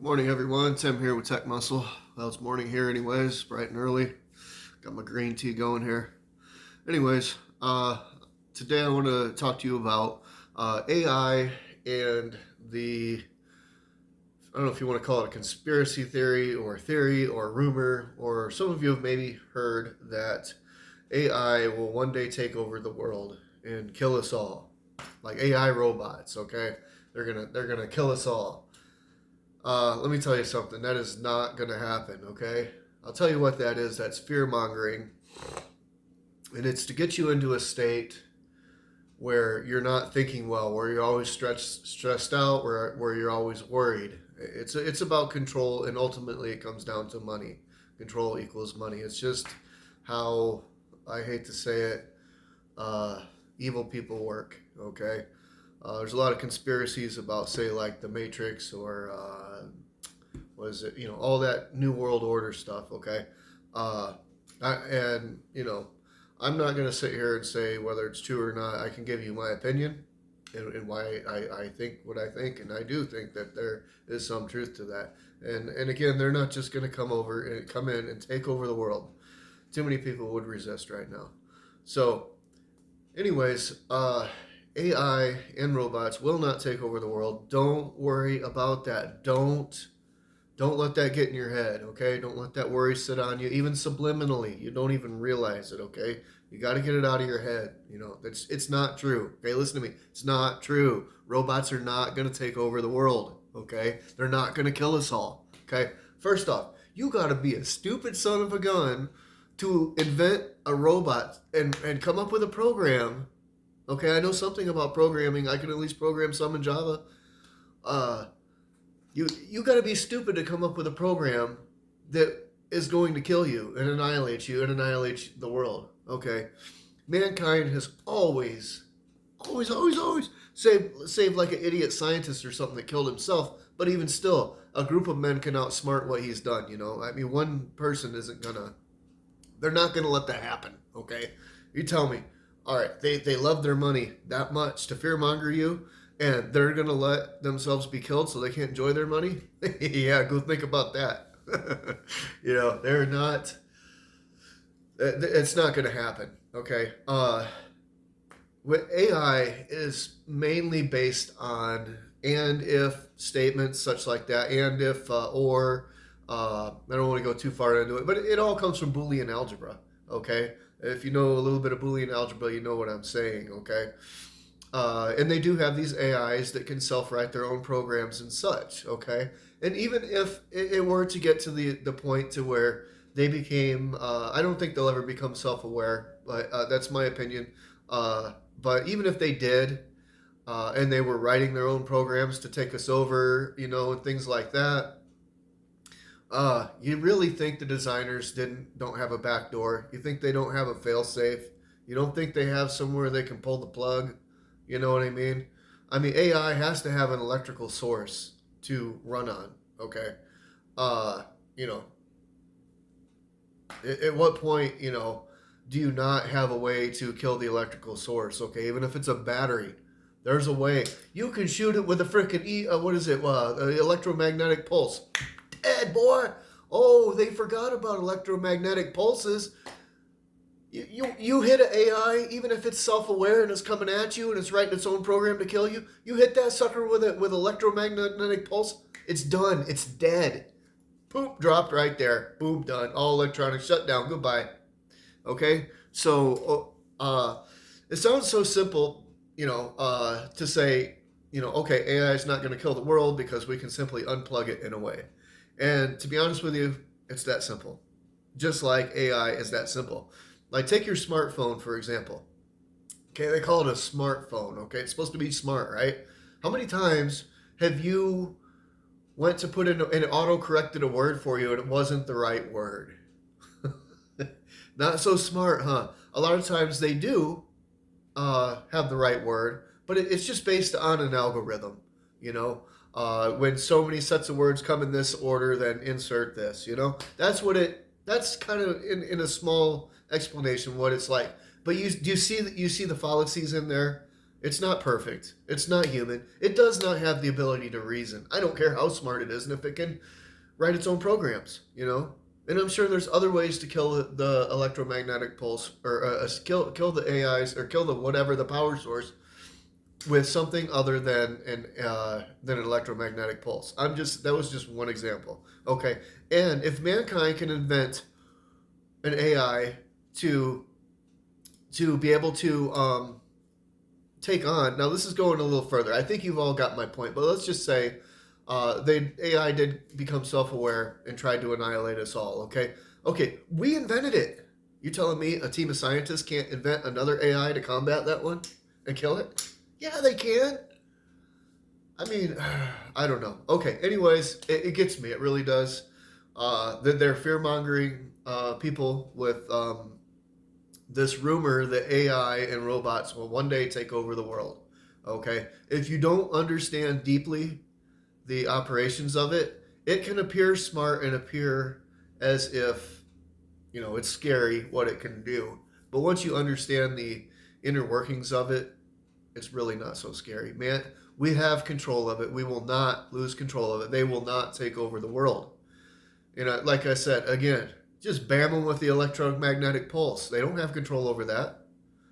Morning, everyone. Tim here with Tech Muscle. Well, it's morning here, anyways, bright and early. Got my green tea going here. Anyways, today I want to talk to you about AI and I don't know if you want to call it a conspiracy theory or rumor, or some of you have maybe heard that AI will one day take over the world and kill us all. Like AI robots, okay? They're gonna kill us all. Let me tell you something. That is not going to happen, okay? I'll tell you what that is. That's fear mongering. And it's to get you into a state where you're not thinking well, where you're always stressed out, where you're always worried. It's about control, and ultimately it comes down to money. Control equals money. It's just how, I hate to say it, evil people work, okay? There's a lot of conspiracies about, say, like the Matrix or all that New World Order stuff. Okay, and I'm not going to sit here and say whether it's true or not. I can give you my opinion and why I think what I think, and I do think that there is some truth to that. And again, they're not just going to come in and take over the world. Too many people would resist right now. So, anyways, AI and robots will not take over the world. Don't worry about that. Don't let that get in your head, okay? Don't let that worry sit on you, even subliminally. You don't even realize it, okay? You got to get it out of your head. It's not true. Okay, listen to me. It's not true. Robots are not going to take over the world, okay? They're not going to kill us all, okay? First off, you got to be a stupid son of a gun to invent a robot and come up with a program. Okay, I know something about programming. I can at least program some in Java. You got to be stupid to come up with a program that is going to kill you and annihilate the world. Okay, mankind has always saved like an idiot scientist or something that killed himself. But even still, a group of men can outsmart what he's done. I mean, one person isn't gonna. They're not gonna let that happen. Okay, you tell me. All right, they love their money that much to fearmonger you, and they're going to let themselves be killed so they can't enjoy their money? Yeah, go think about that. They're not, it's not going to happen, okay? What AI is mainly based on and if statements such like that, and if, or, I don't want to go too far into it, but it all comes from Boolean algebra, okay? If you know a little bit of Boolean algebra, you know what I'm saying, okay? And they do have these AIs that can self-write their own programs and such, okay? And even if it were to get to the point to where they became, I don't think they'll ever become self-aware, but that's my opinion. But even if they did, and they were writing their own programs to take us over, and things like that, you really think the designers don't have a back door? You think they don't have a fail safe? You don't think they have somewhere they can pull the plug? You know what I mean? I mean, AI has to have an electrical source to run on. Okay, you know, at what point do you not have a way to kill the electrical source? Okay, even if it's a battery, there's a way. You can shoot it with a freaking electromagnetic pulse. Dead, boy. Oh, they forgot about electromagnetic pulses. You hit an AI, even if it's self-aware and it's coming at you and it's writing its own program to kill you. You hit that sucker with electromagnetic pulse. It's done. It's dead. Poop, dropped right there. Boom, done. All electronics shut down. Goodbye. Okay, so it sounds so simple, to say, okay, AI is not going to kill the world because we can simply unplug it in a way. And to be honest with you, it's that simple. Just like AI is that simple. Like, take your smartphone, for example. Okay, they call it a smartphone, okay? It's supposed to be smart, right? How many times have you went to put in and auto-corrected a word for you and it wasn't the right word? Not so smart, huh? A lot of times they do have the right word, but it's just based on an algorithm, when so many sets of words come in this order, then insert this, that's kind of in a small explanation what it's like. But you see the fallacies in there. It's not perfect. It's not human. It does not have the ability to reason. I don't care how smart it is, and if it can write its own programs, you know. And I'm sure there's other ways to kill the electromagnetic pulse, or kill the AIs, or kill the whatever the power source with something other than an electromagnetic pulse. That was just one example. Okay, and if mankind can invent an AI to be able to take on. Now, this is going a little further. I think you've all got my point, but let's just say AI did become self-aware and tried to annihilate us all. Okay, we invented it. You telling me a team of scientists can't invent another AI to combat that one and kill it? Yeah, they can. I mean, I don't know. Okay, anyways, it gets me. It really does. They're fear-mongering people with this rumor that AI and robots will one day take over the world. Okay, if you don't understand deeply the operations of it, it can appear smart and appear as if, you know, it's scary what it can do. But once you understand the inner workings of it, it's really not so scary. Man, we have control of it. We will not lose control of it. They will not take over the world. You know, like I said, again, just bam them with the electromagnetic pulse. They don't have control over that.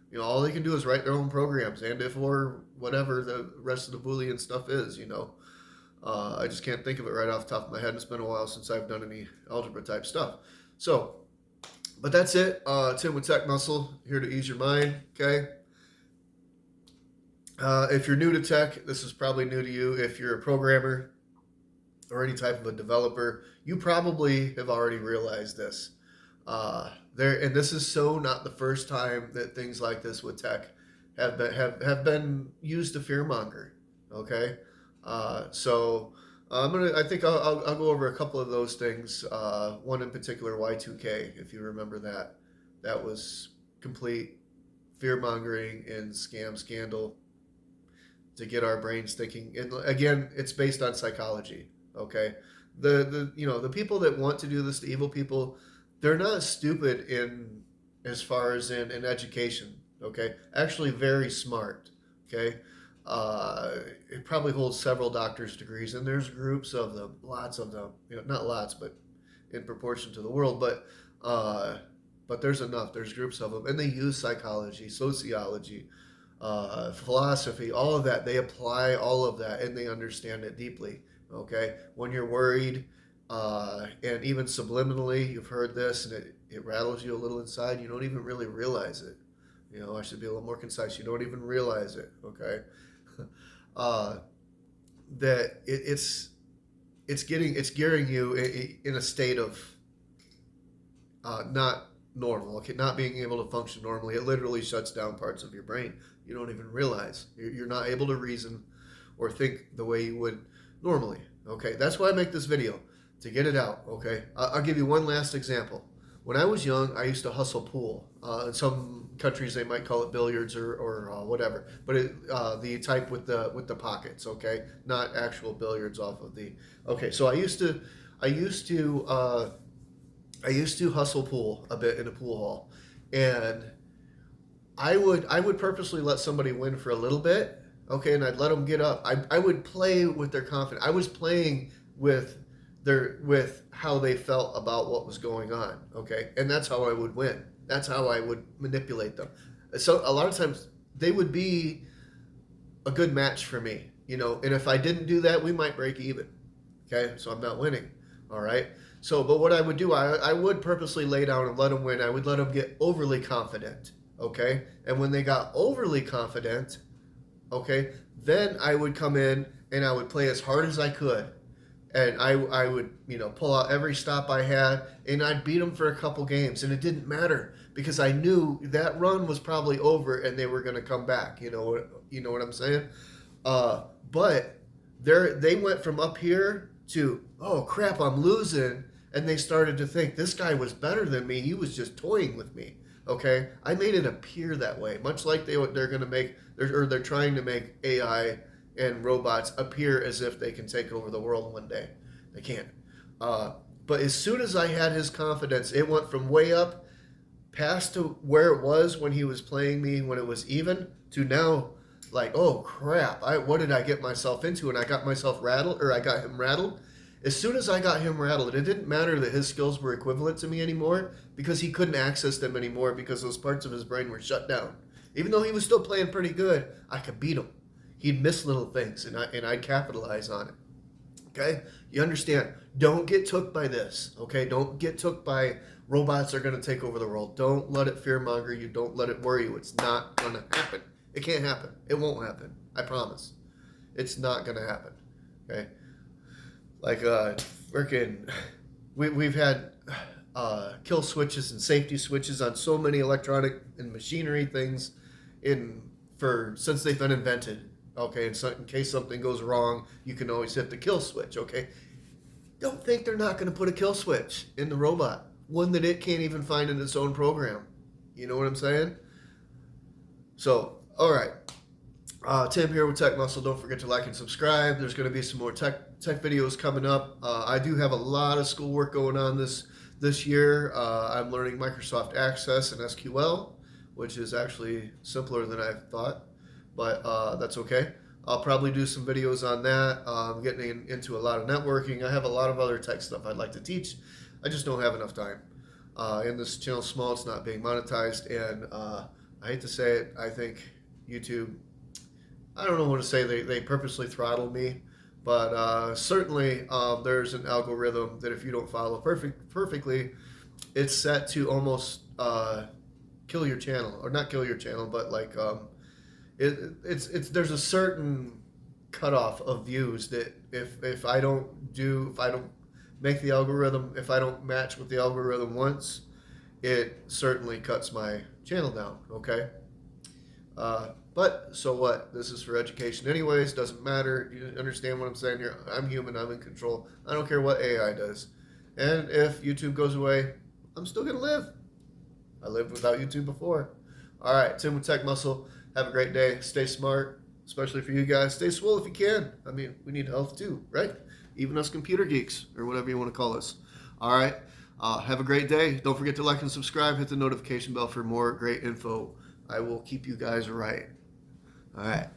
You know, all they can do is write their own programs, and if or whatever the rest of the Boolean stuff is, you know. I just can't think of it right off the top of my head. It's been a while since I've done any algebra type stuff. So, but that's it. Tim with Tech Muscle, here to ease your mind, okay? If you're new to tech, this is probably new to you. If you're a programmer or any type of a developer, you probably have already realized this. And this is so not the first time that things like this with tech have been used to fearmonger. Okay, so I think I'll go over a couple of those things. One in particular, Y2K, if you remember that. That was complete fearmongering and scandal to get our brains thinking. And again, it's based on psychology. Okay, the people that want to do this, the evil people, they're not stupid in as far as in education. Okay, actually very smart. Okay, it probably holds several doctor's degrees, and there's groups of them, lots of them. You know, not lots, but in proportion to the world. But there's enough. There's groups of them, and they use psychology, sociology, philosophy, all of that. They apply all of that, and they understand it deeply. Okay, when you're worried, and even subliminally, you've heard this, and it rattles you a little inside. You don't even really realize it. You know, I should be a little more concise. You don't even realize it. Okay, that it's gearing you in a state of not normal. Okay, not being able to function normally. It literally shuts down parts of your brain. You don't even realize you're not able to reason or think the way you would normally. Okay, that's why I make this video, to get it out. Okay, I'll give you one last example. When I was young, I used to hustle pool. In some countries, they might call it billiards or whatever, but the type with the pockets. Okay, not actual billiards off of the. Okay, so I used to hustle pool a bit in a pool hall, and I would purposely let somebody win for a little bit. Okay, and I'd let them get up. I would play with their confidence. I was playing with how they felt about what was going on. Okay, and that's how I would win. That's how I would manipulate them. So a lot of times they would be a good match for me, you know. And if I didn't do that, we might break even. Okay, so I'm not winning. All right. So, but what I would do, I would purposely lay down and let them win. I would let them get overly confident. Okay, and when they got overly confident, okay, then I would come in and I would play as hard as I could. And I would, you know, pull out every stop I had, and I'd beat them for a couple games. And it didn't matter because I knew that run was probably over and they were going to come back. You know what I'm saying? But they went from up here to, oh, crap, I'm losing. And they started to think this guy was better than me. He was just toying with me. Okay, I made it appear that way, much like they're trying to make AI and robots appear as if they can take over the world one day. They can't. But as soon as I had his confidence, it went from way up past to where it was when he was playing me when it was even, to now like, oh crap, what did I get myself into? And I got myself rattled, or I got him rattled. As soon as I got him rattled, it didn't matter that his skills were equivalent to me anymore, because he couldn't access them anymore because those parts of his brain were shut down. Even though he was still playing pretty good, I could beat him. He'd miss little things, and I'd capitalize on it. Okay? You understand? Don't get took by this. Okay? Don't get took by robots are going to take over the world. Don't let it fearmonger you. Don't let it worry you. It's not going to happen. It can't happen. It won't happen. I promise. It's not going to happen. Okay? Like, freaking, we've had kill switches and safety switches on so many electronic and machinery things since they've been invented. Okay, and so in case something goes wrong, you can always hit the kill switch. Okay, don't think they're not going to put a kill switch in the robot, one that it can't even find in its own program. You know what I'm saying? So, all right. Tim here with Tech Muscle. Don't forget to like and subscribe. There's going to be some more tech videos coming up. I do have a lot of schoolwork going on this year. I'm learning Microsoft Access and SQL, which is actually simpler than I thought, but that's okay. I'll probably do some videos on that. I'm getting into a lot of networking. I have a lot of other tech stuff I'd like to teach. I just don't have enough time. And this channel's small. It's not being monetized, and I hate to say it, I think YouTube, I don't know what to say, they purposely throttle me, but certainly there's an algorithm that if you don't follow perfectly, it's set to almost kill your channel, or not kill your channel, but like there's a certain cutoff of views that if I don't make the algorithm, if I don't match with the algorithm once, it certainly cuts my channel down. Okay. But so what? This is for education anyways. Doesn't matter. You understand what I'm saying here? I'm human. I'm in control. I don't care what AI does. And if YouTube goes away, I'm still going to live. I lived without YouTube before. All right. Tim with Tech Muscle. Have a great day. Stay smart, especially for you guys. Stay swole if you can. I mean, we need health too, right? Even us computer geeks, or whatever you want to call us. All right. Have a great day. Don't forget to like and subscribe. Hit the notification bell for more great info. I will keep you guys right. All right.